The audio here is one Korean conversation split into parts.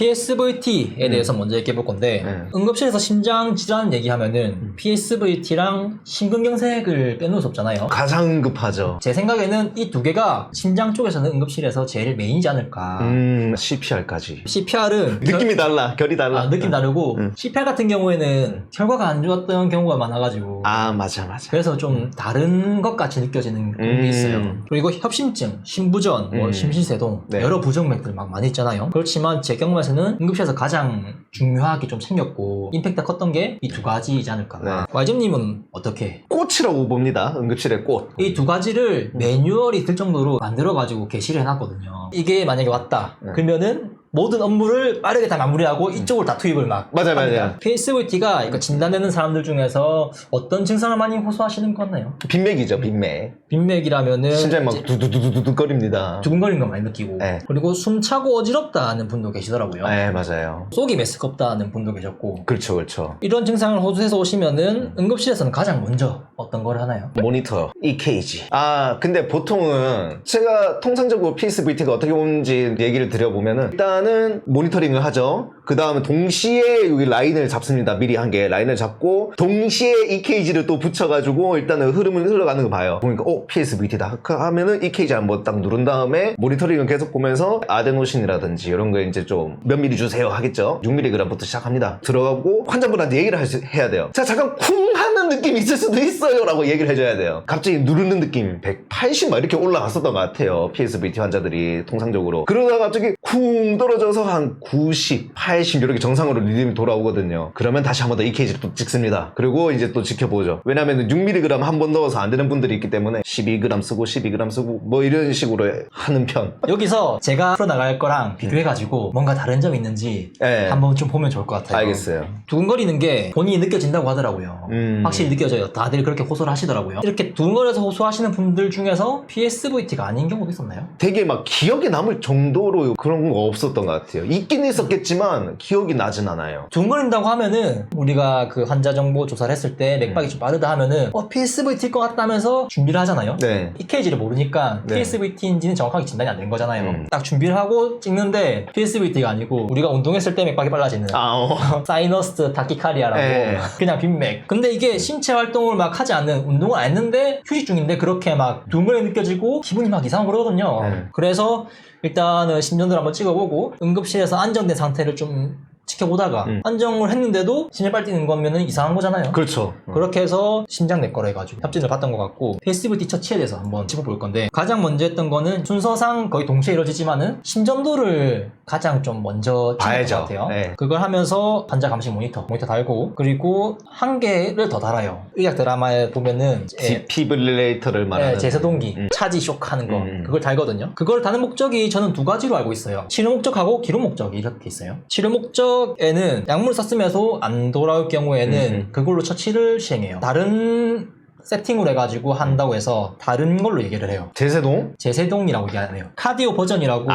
PSVT에 대해서 먼저 얘기해 볼 건데 응급실에서 심장 질환 얘기하면은 PSVT랑 심근경색을 빼놓을 수 없잖아요. 가장 응급하죠. 제 생각에는 이 두 개가 심장 쪽에서는 응급실에서 제일 메인이지 않을까. CPR까지. CPR은 느낌이 달라. 결이 달라. 느낌 다르고 CPR 같은 경우에는 결과가 안 좋았던 경우가 많아가지고 맞아. 그래서 좀 다른 것 같이 느껴지는 그런 게 있어요. 그리고 협심증, 심부전, 심신세동 여러 부정맥들 막 많이 있잖아요. 그렇지만 제 경험에서는 응급실에서 가장 중요하게 좀 생겼고 임팩트가 컸던 게 이 두 가지이지 않을까. 와이즘님은 어떻게? 꽃이라고 봅니다. 응급실의 꽃. 이 두 가지를 매뉴얼이 들 정도로 만들어가지고 게시를 해놨거든요. 이게 만약에 왔다 그러면은 모든 업무를 빠르게 다 마무리하고 이쪽으로 다 투입을 막 맞아요. PSVT가 이거 진단되는 사람들 중에서 어떤 증상을 많이 호소하시는 것 같나요? 빈맥이죠. 빈맥. 빈맥이라면은 심장이 막 두두두두두 거립니다. 두근거리는 거 많이 느끼고 그리고 숨차고 어지럽다는 분도 계시더라고요. 네, 맞아요. 속이 메스껍다는 분도 계셨고 그렇죠. 이런 증상을 호소해서 오시면은 응급실에서는 가장 먼저 어떤 걸 하나요? 모니터, EKG. 근데 보통은 제가 통상적으로 PSVT가 어떻게 오는지 얘기를 드려보면은 일단은 모니터링을 하죠. 그 다음에 동시에 여기 라인을 잡습니다. 미리 한 개 라인을 잡고 동시에 EKG를 또 붙여가지고 일단은 흐름을 흘러가는 거 봐요. 보니까 PSVT다 하면은 EKG 한번 딱 누른 다음에 모니터링을 계속 보면서 아데노신이라든지 이런 거 이제 좀 몇 미리 주세요 하겠죠. 6mg부터 시작합니다. 들어가고 환자분한테 얘기를 해야 돼요. 자, 잠깐 쿵 하는 느낌이 있을 수도 있어요 라고 얘기를 해줘야 돼요. 갑자기 누르는 느낌 180 막 이렇게 올라갔었던 것 같아요. PSVT 환자들이 통상적으로. 그러다가 갑자기 쿵 떨어져서 한 90, 80 이렇게 정상으로 리듬이 돌아오거든요. 그러면 다시 한 번 더 EKG를 또 찍습니다. 그리고 이제 또 지켜보죠. 왜냐면 6mg 한 번 넣어서 안 되는 분들이 있기 때문에 12g 쓰고 12g 쓰고 뭐 이런 식으로 하는 편. 여기서 제가 풀어나갈 거랑 비교해가지고 뭔가 다른 점이 있는지 한번 좀 보면 좋을 것 같아요. 알겠어요. 두근거리는 게 본인이 느껴진다고 하더라고요. 확실히 느껴져요. 다들 그렇게 호소를 하시더라고요. 이렇게 두근거려서 호소하시는 분들 중에서 PSVT가 아닌 경우도 있었나요? 되게 막 기억에 남을 정도로 그런 거 없었던 것 같아요. 있긴 있었겠지만 기억이 나진 않아요. 두근거린다고 하면은 우리가 그 환자 정보 조사를 했을 때 맥박이 좀 빠르다 하면은 PSVT일 것 같다 하면서 준비를 하잖아요. EKG를 모르니까 PSVT인지는 정확하게 진단이 안 된 거잖아요. 딱 준비를 하고 찍는데 PSVT가 아니고 우리가 운동했을 때 맥박이 빨라지는 사이너스 타키카리아라고 그냥 빈맥. 근데 이게 신체 활동을 막 하지 않는, 운동을 안 했는데 휴식 중인데 그렇게 막 두근거리 느껴지고 기분이 막 이상하고 그러거든요. 그래서 일단은 심전도를 한번 찍어보고 응급실에서 안정된 상태를 좀 지켜보다가 안정을 했는데도 심장이 빨리 뛰는 거면은 이상한 거잖아요. 그렇죠. 그렇게 해서 심장 내꺼로 해가지고 협진을 봤던 것 같고 PSVT 처치에 대해서 한번 짚어볼 건데 가장 먼저 했던 거는 순서상 거의 동시에 이루어지지만은 심전도를 가장 좀 먼저 찍을 것 같아요. 그걸 하면서 환자 감시 모니터 달고 그리고 한 개를 더 달아요. 의학 드라마에 보면은 디피브릴레이터를 말하는 제세동기 차지 쇼크 하는 거 그걸 달거든요. 그걸 다는 목적이 저는 두 가지로 알고 있어요. 치료 목적하고 기록 목적이 이렇게 있어요. 치료 목적에는 약물을 썼으면서 안 돌아올 경우에는 그걸로 처치를 시행해요. 다른 세팅으로 해가지고 한다고 해서 다른 걸로 얘기를 해요. 제세동이라고 얘기하네요. 카디오 버전이라고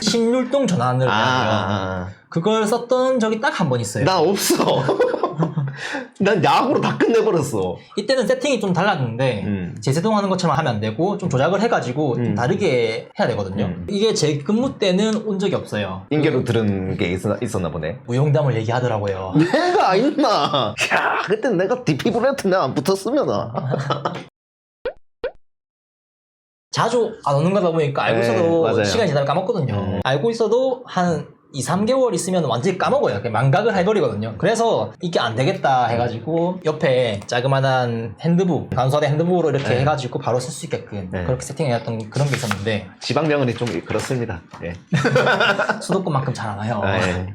심율동 전환을 해요. 그걸 썼던 적이 딱 한 번 있어요. 나 없어. 난 약으로 다 끝내버렸어. 이때는 세팅이 좀 달랐는데 제세동 하는 것처럼 하면 안 되고 좀 조작을 해가지고 좀 다르게 해야 되거든요. 이게 제 근무 때는 온 적이 없어요. 인계로 들은 게 있었나 보네. 무용담을 얘기하더라고요. 내가 있나? 야, 그때 내가 디피브레이터 내가 안 붙었으면 자주 안 오는 거다 보니까 알고 있어도 시간이 지나면 까먹거든요. 알고 있어도 한 2, 3개월 있으면 완전히 까먹어요. 망각을 해버리거든요. 그래서 이게 안 되겠다 해가지고 옆에 자그마한 핸드북, 간소화된 핸드북으로 이렇게 해가지고 바로 쓸 수 있게끔 그렇게 세팅해놨던 그런 게 있었는데 지방병원이 좀 그렇습니다. 수도권만큼 잘 안 와요.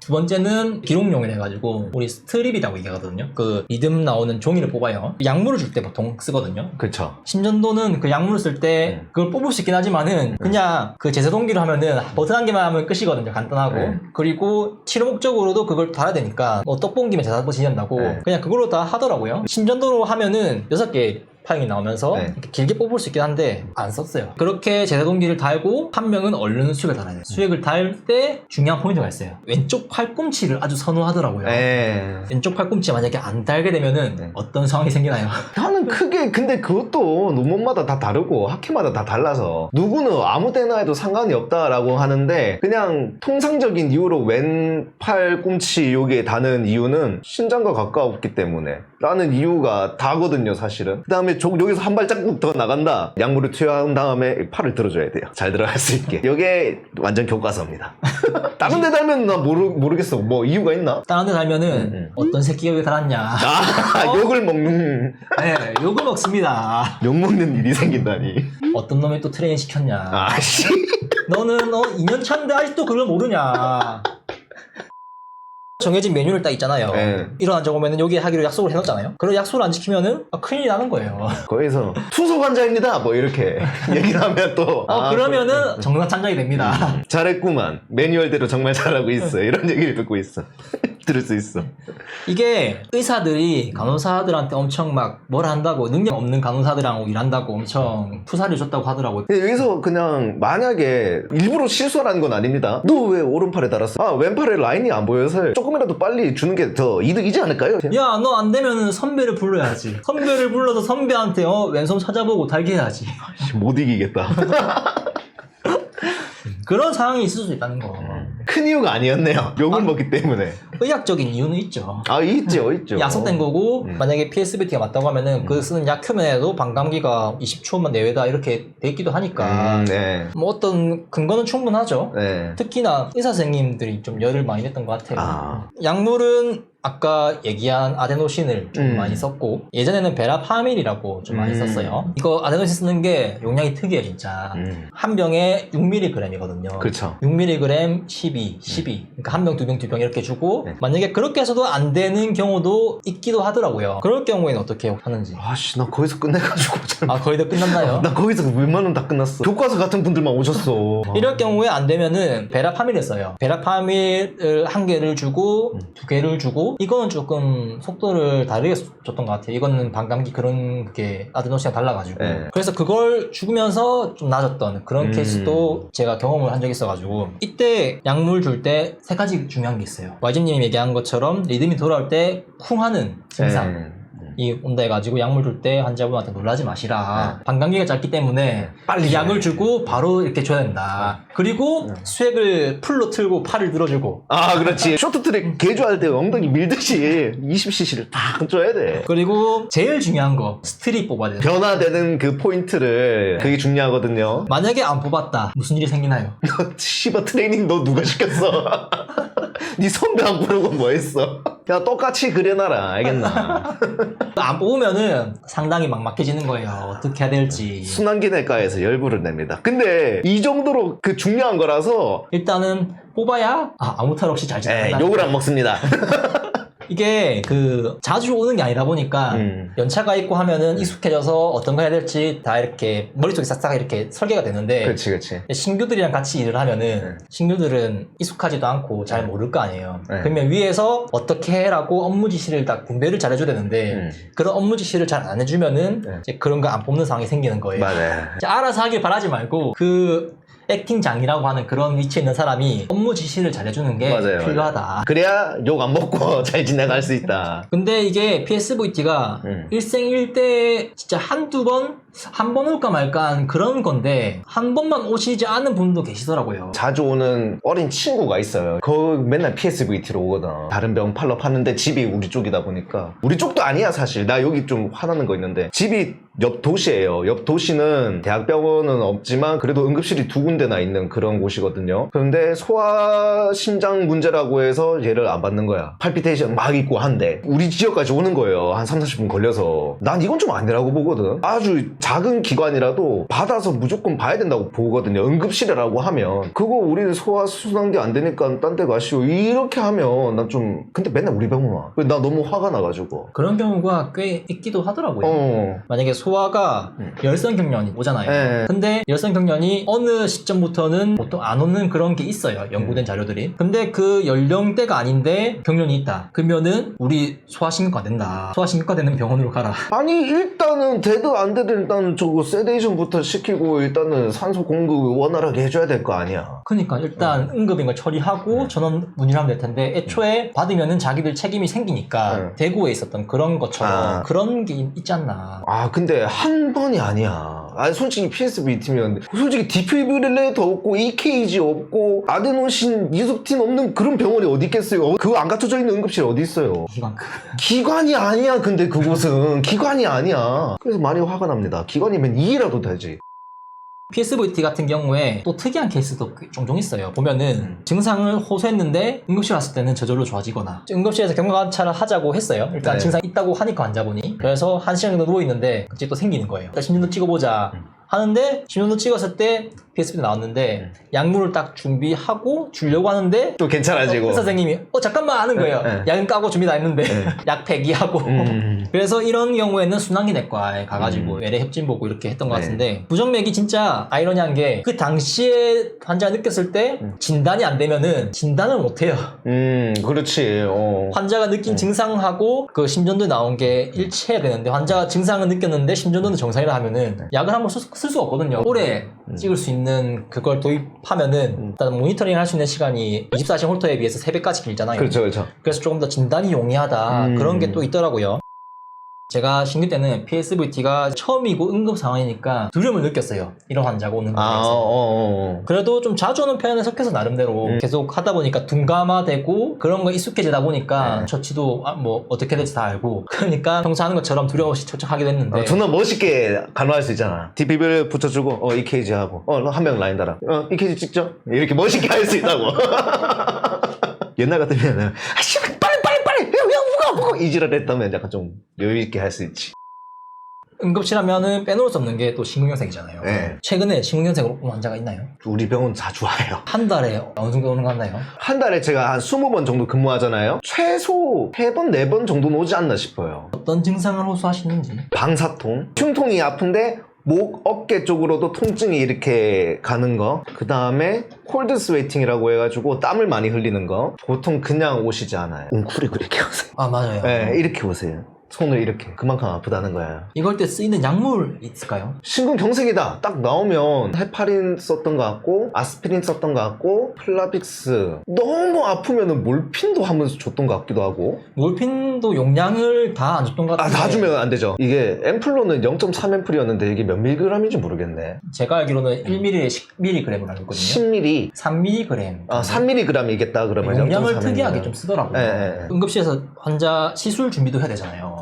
두 번째는 기록용이라 해가지고 우리 스트립이라고 얘기하거든요. 그 리듬 나오는 종이를 뽑아요. 약물을 줄 때 보통 쓰거든요. 그렇죠. 심전도는 그 약물을 쓸 때 그걸 뽑을 수 있긴 하지만은 그냥 그 제세동기로 하면은 버튼 한 개만 하면 끝이거든요. 간단하고. 그리고 치료 목적으로도 그걸 달아야 되니까 뭐 떡 봉기면 제사 지낸다고 그냥 그걸로 다 하더라고요. 심전도로 하면은 6개 파행이 나오면서 네. 이렇게 길게 뽑을 수 있긴 한데 안 썼어요. 그렇게 제사동기를 달고 한 명은 얼른 수액을 달아야 돼요. 수액을 달 때 중요한 포인트가 있어요. 왼쪽 팔꿈치를 아주 선호하더라고요. 왼쪽 팔꿈치 만약에 안 달게 되면은 어떤 상황이 생기나요? 나는 크게 근데 그것도 논문마다 다 다르고 학회마다 다 달라서 누구는 아무 때나 해도 상관이 없다라고 하는데 그냥 통상적인 이유로 왼팔 꿈치 여기에 다는 이유는 신장과 가까웠기 때문에 라는 이유가 다거든요 사실은. 그 다음에 여기서 한 발자국 더 나간다, 약물을 투여한 다음에 팔을 들어줘야 돼요. 잘 들어갈 수 있게. 이게 완전 교과서입니다. 다른 데 달면 나 모르겠어. 뭐 이유가 있나? 다른 데 달면은 어떤 새끼가 왜 달았냐. 욕을 먹는. 네, 욕을 먹습니다. 욕 먹는 일이 생긴다니. 어떤 놈이 또 트레이닝 시켰냐. 아씨. 너는 2년 차인데 아직도 그걸 모르냐. 정해진 메뉴를 딱 있잖아요. 이런 안 적으면 여기에 하기로 약속을 해놓잖아요. 그런 약속을 안 지키면은 큰일이 나는 거예요. 거기서 투석 환자입니다 뭐 이렇게 얘기를 하면 또 그러면은 정상찬장이 됩니다. 잘했구만, 매뉴얼대로 정말 잘하고 있어, 이런 얘기를 듣고 있어. 들을 수 있어. 이게 의사들이 간호사들한테 엄청 막 뭐라 한다고, 능력 없는 간호사들하고 일한다고 엄청 투사를 줬다고 하더라고요. 근데 여기서 그냥 만약에 일부러 실수하는 건 아닙니다. 너 왜 오른팔에 달았어? 왼팔에 라인이 안 보여서 조금이라도 빨리 주는 게 더 이득이지 않을까요? 야, 너 안 되면은 선배를 불러야지. 선배를 불러서 선배한테 왼손 찾아보고 달게 해야지. 못 이기겠다. 그런 상황이 있을 수 있다는 거. 큰 이유가 아니었네요. 욕을 먹기 때문에. 의학적인 이유는 있죠. 있죠. 약속된 거고, 만약에 PSBT가 맞다고 하면은 그 쓰는 약효면에도 반감기가 20초만 내외다 이렇게 돼 있기도 하니까 뭐 어떤 근거는 충분하죠. 특히나 의사 선생님들이 좀 열을 많이 냈던 것 같아요. 약물은 아까 얘기한 아데노신을 좀 많이 썼고, 예전에는 베라파밀이라고 좀 많이 썼어요. 이거 아데노신 쓰는 게 용량이 특이해요 진짜. 한 병에 6mg이거든요. 그렇죠. 6mg 12 그러니까 한 병, 두 병, 두 병 이렇게 주고, 만약에 그렇게 해서도 안 되는 경우도 있기도 하더라고요. 그럴 경우에는 어떻게 하는지. 아씨, 나 거기서 끝내가지고 거의 다 끝났나요? 나 거기서 웬만하면 다 끝났어. 교과서 같은 분들만 오셨어. 이럴 경우에 안 되면은 베라파밀을 써요. 베라파밀을 한 개를 주고 두 개를 주고, 이거는 조금 속도를 다르게 줬던 것 같아요. 이거는 반감기 그런 게 아데노신이랑 달라가지고. 그래서 그걸 죽으면서 좀 나아졌던 그런 케이스도 제가 경험을 한 적이 있어가지고, 이때 약물 줄 때 세 가지 중요한 게 있어요. YG님이 얘기한 것처럼 리듬이 돌아올 때 쿵 하는 증상 이 온다 해가지고 약물 줄 때 환자분한테 놀라지 마시라. 반감기가 짧기 때문에 빨리 약을 주고 바로 이렇게 줘야 된다. 그리고 수액을 풀로 틀고 팔을 들어주고. 그렇지. 쇼트트랙 개조할 때 엉덩이 밀듯이 20cc를 딱 줘야 돼. 그리고 제일 중요한 거, 스트릿 뽑아야 돼요. 변화되는 그 포인트를, 그게 중요하거든요. 만약에 안 뽑았다, 무슨 일이 생기나요? 너 씨발 트레이닝 너 누가 시켰어? 네 선배 안 부르고 뭐 했어? 그냥 똑같이 그려놔라, 알겠나? 안 뽑으면은 상당히 막막해지는 거예요. 어떻게 해야 될지. 순환기내과에서 열불을 냅니다. 근데 이 정도로 그 중요한 거라서 일단은 뽑아야 아무 탈 없이 잘 지낸다. 욕을 안 먹습니다. 이게 자주 오는 게 아니다 보니까 연차가 있고 하면은 익숙해져서 어떤 거 해야 될지 다 이렇게 머릿속에 싹싹 이렇게 설계가 되는데, 그렇지. 신규들이랑 같이 일을 하면은 신규들은 익숙하지도 않고 잘 모를 거 아니에요. 그러면 위에서 어떻게 해라고 업무 지시를 다 분배를 잘 해줘야 되는데, 그런 업무 지시를 잘 안 해주면은 이제 그런 거 안 뽑는 상황이 생기는 거예요. 맞아요. 알아서 하길 바라지 말고 액팅장이라고 하는 그런 위치에 있는 사람이 업무 지시를 잘해주는 게 필요하다. 그래야 욕 안 먹고 잘 지나갈 수 있다. 근데 이게 PSVT가 일생일대 진짜 한두 번? 한 번 올까 말까 그런 건데, 한 번만 오시지 않은 분도 계시더라고요. 자주 오는 어린 친구가 있어요. 맨날 PSVT로 오거든. 다른 병 팔러 파는데 집이 우리 쪽이다 보니까. 우리 쪽도 아니야 사실. 나 여기 좀 화나는 거 있는데, 집이 옆 도시예요. 옆 도시는 대학병원은 없지만 그래도 응급실이 두 군데나 있는 그런 곳이거든요. 그런데 소아심장 문제라고 해서 얘를 안 받는 거야. 팔피테이션 막 있고 한데 우리 지역까지 오는 거예요. 한 3, 40분 걸려서. 난 이건 좀 아니라고 보거든. 아주 작은 기관이라도 받아서 무조건 봐야 된다고 보거든요. 응급실이라고 하면 그거 우리는 소화순환기 안 되니까 딴 데 가시오 이렇게 하면 난 좀 근데 맨날 우리 병원 와. 나 너무 화가 나가지고 그런 경우가 꽤 있기도 하더라고요. 만약에 소화가 열성경련이 오잖아요. 네. 근데 열성경련이 어느 시점부터는 보통 안 오는 그런 게 있어요. 연구된 자료들이. 근데 그 연령대가 아닌데 경련이 있다. 그러면은 우리 소화신경과 된다. 소화신경과 되는 병원으로 가라. 아니 일단은 되든 안 되든 일단 저거 세데이션부터 시키고 일단은 산소 공급 원활하게 해줘야 될 거 아니야. 그러니까 일단 응급인 걸 처리하고 전원 문의를 하면 될 텐데 애초에 받으면은 자기들 책임이 생기니까 대구에 있었던 그런 것처럼 그런 게 있지 않나. 아 근데 한 번이 아니야. 아니 솔직히 PSVT면 솔직히 디피브릴레이터 없고 EKG 없고 아데노신 이속틴 없는 그런 병원이 어디 있겠어요. 그거 안 갖춰져 있는 응급실 어디 있어요. 기관이 아니야. 근데 그곳은 기관이 아니야. 그래서 많이 화가 납니다. 기관이면 2라도 되지. PSVT 같은 경우에 또 특이한 케이스도 종종 있어요. 보면은 증상을 호소했는데 응급실 왔을 때는 저절로 좋아지거나 응급실에서 경과관찰을 하자고 했어요. 일단 증상이 있다고 하니까 환자분이. 그래서 1시간 정도 누워있는데 갑자기 또 생기는 거예요. 일단 심전도 찍어보자 하는데 심전도 찍었을 때 PSVT 나왔는데 약물을 딱 준비하고 주려고 하는데 또 괜찮아지고 의사 선생님이 잠깐만 하는 거예요. 약은 까고 준비 다 했는데 약 폐기하고 그래서 이런 경우에는 순환기내과에 가가지고 외래 협진 보고 이렇게 했던 것 같은데 부정맥이 진짜 아이러니한 게 그 당시에 환자가 느꼈을 때 진단이 안 되면은 진단을 못 해요. 그렇지. 환자가 느낀 증상하고 그 심전도 나온 게 일치해야 되는데 환자가 증상을 느꼈는데 심전도는 정상이라 하면은 약을 한번 쓸 수가 없거든요. 오래 찍을 수 있는 그걸 도입하면은 일단 모니터링 할 수 있는 시간이 24시간 홀터에 비해서 3배까지 길잖아요. 그렇죠, 그렇죠. 그래서 조금 더 진단이 용이하다 그런 게 또 있더라고요. 제가 신규 때는 PSVT가 처음이고 응급 상황이니까 두려움을 느꼈어요. 이런 환자가 오는 거에 대해서. 그래도 좀 자주 오는 편에 속해서 나름대로 계속 하다 보니까 둔감화되고 그런 거 익숙해지다 보니까 처치도 뭐 어떻게 될지 다 알고 그러니까 평소 하는 것처럼 두려움 없이 초청하기도 했는데 존나 멋있게 간호할 수 있잖아. DPB를 붙여주고 EKG 하고 한 명 라인 달아. EKG 찍죠? 이렇게 멋있게 할 수 있다고. 옛날 같으면은 씨발 빨리 뭐가 이지랄 했다면 약간 좀 여유있게 할 수 있지. 응급실 하면은 빼놓을 수 없는 게 또 심근경색이잖아요. 네. 최근에 심근경색으로 온 환자가 있나요? 우리 병원 자주 와요. 한 달에 어느 정도 오는 거 같나요? 한 달에 제가 한 20번 정도 근무하잖아요. 최소 3번, 4번 정도는 오지 않나 싶어요. 어떤 증상을 호소하시는지. 방사통, 흉통이 아픈데 목, 어깨 쪽으로도 통증이 이렇게 가는 거. 그 다음에 콜드 스웨이팅이라고 해가지고 땀을 많이 흘리는 거. 보통 그냥 오시지 않아요. 웅크리고 이렇게 오세요. 아 맞아요. 네, 이렇게 오세요. 손을 이렇게 그만큼 아프다는 거야. 이걸 때 쓰이는 약물 있을까요? 심근경색이다 딱 나오면 헤파린 썼던 것 같고 아스피린 썼던 것 같고 플라빅스 너무 아프면은 몰핀도 하면서 줬던 것 같기도 하고. 몰핀도 용량을 다 안 줬던 것 같은데 다 주면 안 되죠. 이게 앰플로는 0.3 앰플이었는데 이게 몇 밀리그램인지 모르겠네. 제가 알기로는 1ml에 10mg을 알고 있거든요. 10ml 3mg 3mg이겠다 그러면 용량을 0.3 특이하게 좀 쓰더라고요. 응급실에서 환자 시술 준비도 해야 되잖아요.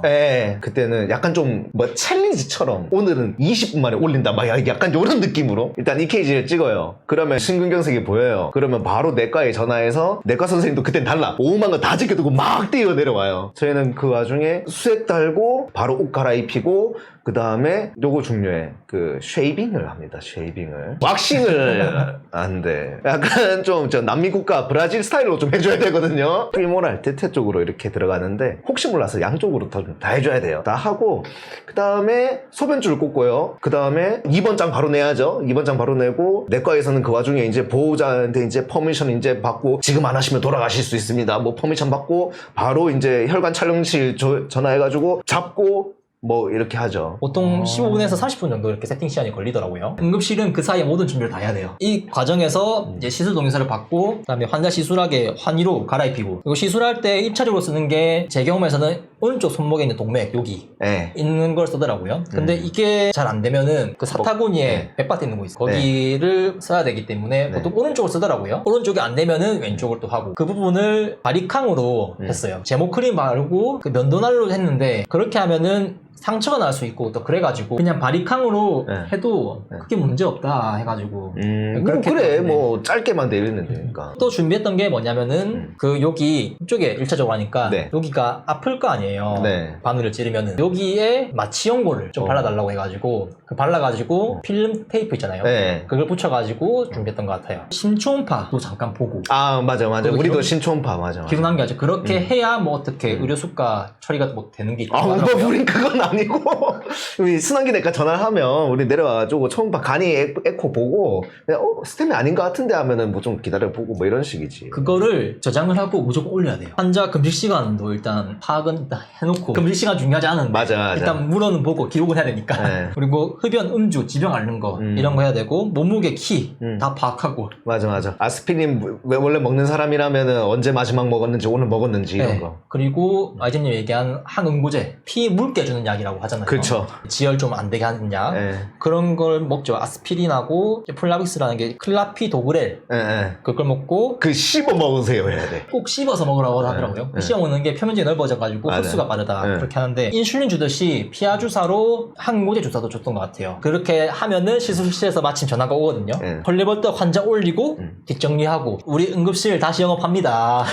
그때는 약간 좀 뭐 챌린지처럼 오늘은 20분 만에 올린다 막 약간 이런 느낌으로 일단 EKG를 찍어요. 그러면 심근경색이 보여요. 그러면 바로 내과에 전화해서 내과 선생님도 그땐 달라. 오만 거 다 지켜두고 막 뛰어 내려와요. 저희는 그 와중에 수액 달고 바로 옷 갈아입히고 그 다음에 요거 중요해. 그 쉐이빙을 합니다. 쉐이빙을. 왁싱을 안 돼. 약간 좀 저 남미 국가 브라질 스타일로 좀 해줘야 되거든요. 피모랄 테테 쪽으로 이렇게 들어가는데 혹시 몰라서 양쪽으로 다 해줘야 돼요. 다 하고 그 다음에 소변줄을 꽂고요. 그 다음에 2번장 바로 내야죠. 2번장 바로 내고 내과에서는 그 와중에 이제 보호자한테 이제 퍼미션 이제 받고 지금 안 하시면 돌아가실 수 있습니다. 뭐 퍼미션 받고 바로 이제 혈관 촬영실 전화해가지고 잡고 뭐 이렇게 하죠. 보통 15분에서 30분 정도 이렇게 세팅 시간이 걸리더라고요. 응급실은 그 사이에 모든 준비를 다 해야 돼요. 이 과정에서 이제 시술 동의서를 받고 그다음에 환자 시술하게 환의로 갈아입히고 그리고 시술할 때 입차적으로 쓰는 게 제 경험에서는 오른쪽 손목에 있는 동맥 여기 있는 걸 쓰더라고요. 근데 이게 잘 안 되면은 그 사타구니에 백밭에 있는 거 있어요. 거기를 써야 되기 때문에 보통 오른쪽을 쓰더라고요. 오른쪽이 안 되면은 왼쪽을 또 하고 그 부분을 바리캉으로 했어요. 제모크림 바르고 그 면도날로 했는데 그렇게 하면은 상처가 날 수 있고 또 그래가지고 그냥 바리캉으로 해도 크게 문제 없다 해가지고 뭐 그래 뭐 짧게만 내리면 되니까. 또 준비했던 게 뭐냐면은 그 여기 이쪽에 1차적으로 하니까 여기가 아플 거 아니에요. 아니에요. 네. 바늘을 찌르면은 여기에 마취 연고를 좀 발라달라고 해가지고 발라가지고 필름 테이프 있잖아요. 네. 그걸 붙여가지고 준비했던 것 같아요. 심초음파도 잠깐 보고. 아 맞아. 그거 우리도 신초음파 맞아. 기억난 게 아주 그렇게 해야 뭐 어떻게 의료수가 처리가 뭐 되는 게 있다고 아, 하더라고요. 우린 그건 아니고 우리 순환기내과 전화를 하면 우리 내려와가지고 초음파 간이 에코 보고 그냥 스템이 아닌 것 같은데 하면은 뭐 좀 기다려보고 뭐 이런 식이지. 그거를 저장을 하고 무조건 올려야 돼요. 환자 금식 시간도 일단 파악은 일단 해놓고 금식 시간 중요하지 않은데 맞아. 일단 물어는 보고 기록을 해야 되니까 네. 그리고 흡연, 음주, 지병 앓는 거 이런 거 해야 되고 몸무게, 키 다 파악하고 맞아. 아스피린 원래 먹는 사람이라면은 언제 마지막 먹었는지 오늘 먹었는지 이런 네. 거. 그리고 아이젠님 얘기한 항응고제 피 묽게 주는 약이라고 하잖아요. 그렇죠. 지혈 좀 안 되게 하는 약 네. 그런 걸 먹죠. 아스피린하고 플라빅스라는 게 클라피도그렐 그걸 먹고 그 씹어 먹으세요 해야 돼. 꼭 씹어서 먹으라고 하더라고요. 네. 씹어 먹는 게 표면적이 넓어져가지고 맞아요. 흡수가 빠르다 네. 그렇게 하는데 인슐린 주듯이 피하 주사로 항고제 주사도 줬던 것 같아요. 그렇게 하면은 시술실에서 마침 전화가 오거든요. 네. 헐레벌떡 환자 올리고 뒷정리하고 우리 응급실 다시 영업합니다.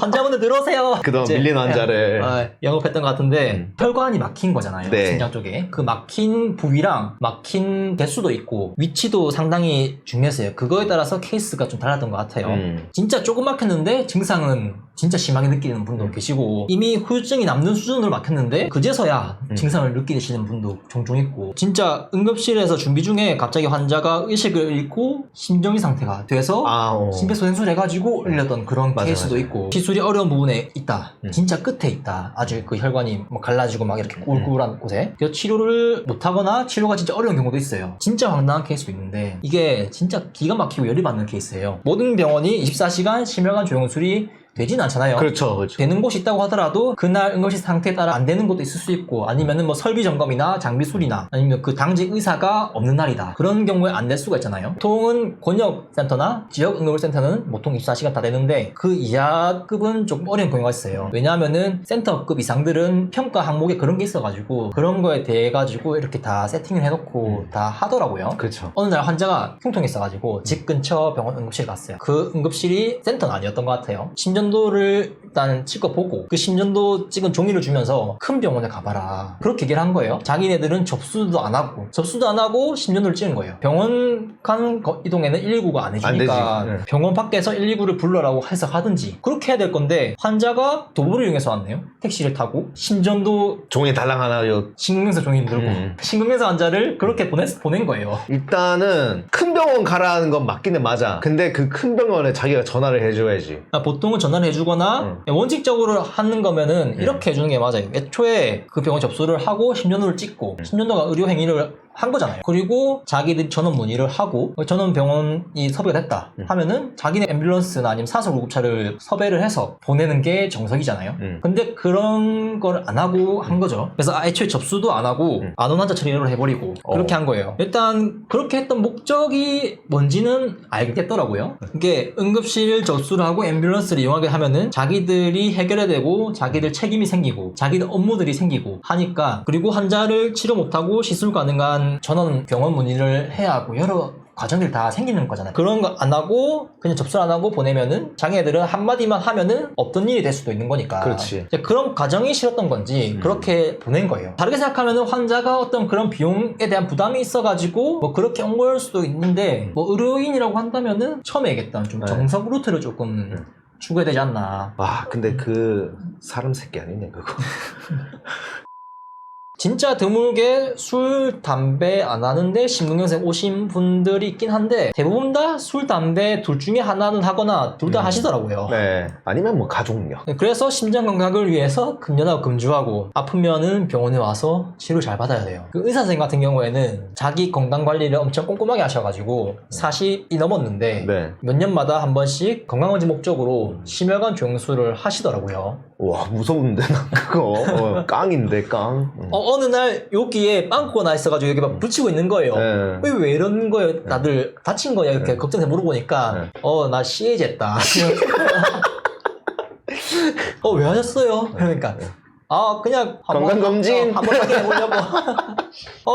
환자분들 들어오세요. 그동안 이제 밀린 환자를. 영업했던 것 같은데 혈관이 막힌 거잖아요. 네. 심장 쪽에 그 막힌 부위랑 막힌 개수도 있고 위치도 상당히 중요했어요. 그거에 따라서 케이스가 좀 달랐던 것 같아요. 진짜 조금 막혔는데 증상은 진짜 심하게 느끼는 분도 계시고 이미 후유증이 남는 수준으로 막혔는데 그제서야 증상을 느끼시는 분도 종종 있고 진짜 응급실에서 준비 중에 갑자기 환자가 의식을 잃고 심정지 상태가 돼서 심폐소생술 해가지고 올렸던 그런 케이스도 있고 시술이 어려운 부분에 있다. 진짜 끝에 있다. 아주 그 혈관이 뭐 갈라지고 막 이렇게 꿀꿀한 곳에 그래서 치료를 못하거나 치료가 진짜 어려운 경우도 있어요. 진짜 황당한 케이스도 있는데 이게 진짜 기가 막히고 열이 받는 케이스예요. 모든 병원이 24시간 심혈관 조영술이 되진 않잖아요. 그렇죠. 되는 곳이 있다고 하더라도 그날 응급실 상태에 따라 안 되는 곳도 있을 수 있고 아니면은 뭐 설비 점검이나 장비 수리나 아니면 그 당직 의사가 없는 날이다. 그런 경우에 안 될 수가 있잖아요. 보통은 권역센터나 지역 응급센터는 보통 24시간 다 되는데 그 이하급은 조금 어려운 경우가 있어요. 왜냐하면은 센터급 이상들은 평가 항목에 그런 게 있어가지고 그런 거에 대해 가지고 이렇게 다 세팅을 해놓고 다 하더라고요. 그렇죠. 어느 날 환자가 흉통했어가지고 집 근처 병원 응급실 갔어요. 그 응급실이 센터는 아니었던 것 같아요. 심전도를 일단 찍어보고 그 심전도 찍은 종이를 주면서 큰 병원에 가봐라 그렇게 얘기를 한 거예요. 자기네들은 접수도 안 하고 심전도를 찍은 거예요. 병원 간 이동에는 119가 안 해주니까 안 되지. 병원 밖에서 119를 불러라고 해서 하든지 그렇게 해야 될 건데 환자가 도보를 이용해서 왔네요. 택시를 타고 심전도 종이 달랑 하나요. 심근경색 종이 들고 심근경색 환자를 그렇게 보낸 거예요. 일단은 큰 병원 가라는 건 맞기는 맞아. 근데 그 큰 병원에 자기가 전화를 해줘야지. 보통은 전화를 해주거나 원칙적으로 하는 거면은 이렇게 해주는 게 맞아요. 애초에 그 병원 접수를 하고 심전도를 찍고 심전도가 의료행위를 한 거잖아요. 그리고 자기들이 전원 문의를 하고 전원 병원이 섭외가 됐다 하면은 자기네 앰뷸런스나 아니면 사소구급차를 섭외를 해서 보내는 게 정석이잖아요. 근데 그런 걸 안 하고 한 거죠. 그래서 애초에 접수도 안 하고 안온 환자 처리를 해버리고 그렇게 한 거예요. 일단 그렇게 했던 목적이 뭔지는 알겠더라고요. 이게 응급실 접수를 하고 앰뷸런스를 이용하게 하면은 자기들이 해결해야 되고 자기들 책임이 생기고 자기들 업무들이 생기고 하니까 그리고 환자를 치료 못하고 시술 가능한 전원 병원 문의를 해야 하고 여러 과정들이 다 생기는 거잖아요. 그런 거 안 하고 그냥 접수를 안 하고 보내면은 자기네들은 한마디만 하면은 없던 일이 될 수도 있는 거니까. 그렇지. 그런 과정이 싫었던 건지 그렇게 보낸 거예요. 다르게 생각하면은 환자가 어떤 그런 비용에 대한 부담이 있어가지고 뭐 그렇게 온 걸 수도 있는데 뭐 의료인이라고 한다면은 처음에 얘기했던 좀 정석 루트를 조금 추구해야 되지 않나. 와 근데 그 사람 새끼 아니네 그거. 진짜 드물게 술, 담배 안 하는데 심근경색 오신 분들이 있긴 한데 대부분 다 술, 담배 둘 중에 하나는 하거나 둘 다 하시더라고요. 네. 아니면 뭐 가족력. 그래서 심장 건강을 위해서 금연하고 금주하고 아프면은 병원에 와서 치료 잘 받아야 돼요. 그 의사 선생님 같은 경우에는 자기 건강 관리를 엄청 꼼꼼하게 하셔가지고 40이 넘었는데 몇 년마다 한 번씩 건강검진 목적으로 심혈관 조영술을 하시더라고요. 와 무서운데 나 그거 깡인데 깡. 어느 날 여기에 빵꾸가 나 있어가지고 여기 막 붙이고 있는 거예요. 왜 이런 거예요? 다들 다친 거냐 이렇게 걱정해서 물어보니까 나 CA지 했다. 왜 하셨어요? 그러니까 아 그냥 건강검진? 한번 확인해보려고.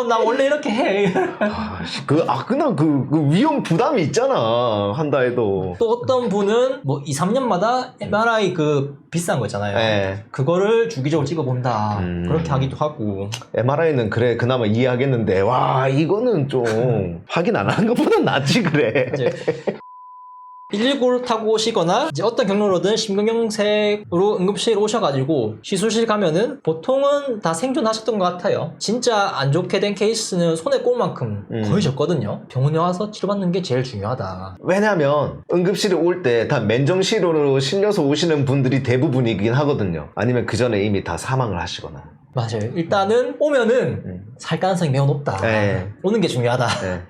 나 원래 이렇게 해. 그냥 그 위험 부담이 있잖아. 한다 해도. 또 어떤 분은 뭐 2, 3년마다 MRI 그 비싼 거 있잖아요. 네. 그거를 주기적으로 찍어본다. 그렇게 하기도 하고. MRI는 그래 그나마 이해하겠는데 와 이거는 좀 확인 안 하는 것보단 낫지 그래. 119를 타고 오시거나 이제 어떤 경로로든 심근경색으로 응급실 오셔가지고 시술실 가면은 보통은 다 생존하셨던 것 같아요. 진짜 안 좋게 된 케이스는 손에 꼽을 만큼 거의 적거든요. 병원에 와서 치료받는 게 제일 중요하다. 왜냐면 응급실에 올 때 다 맨정신으로 실려서 오시는 분들이 대부분이긴 하거든요. 아니면 그 전에 이미 다 사망을 하시거나. 맞아요. 일단은 오면은 살 가능성이 매우 높다. 네. 오는 게 중요하다. 네.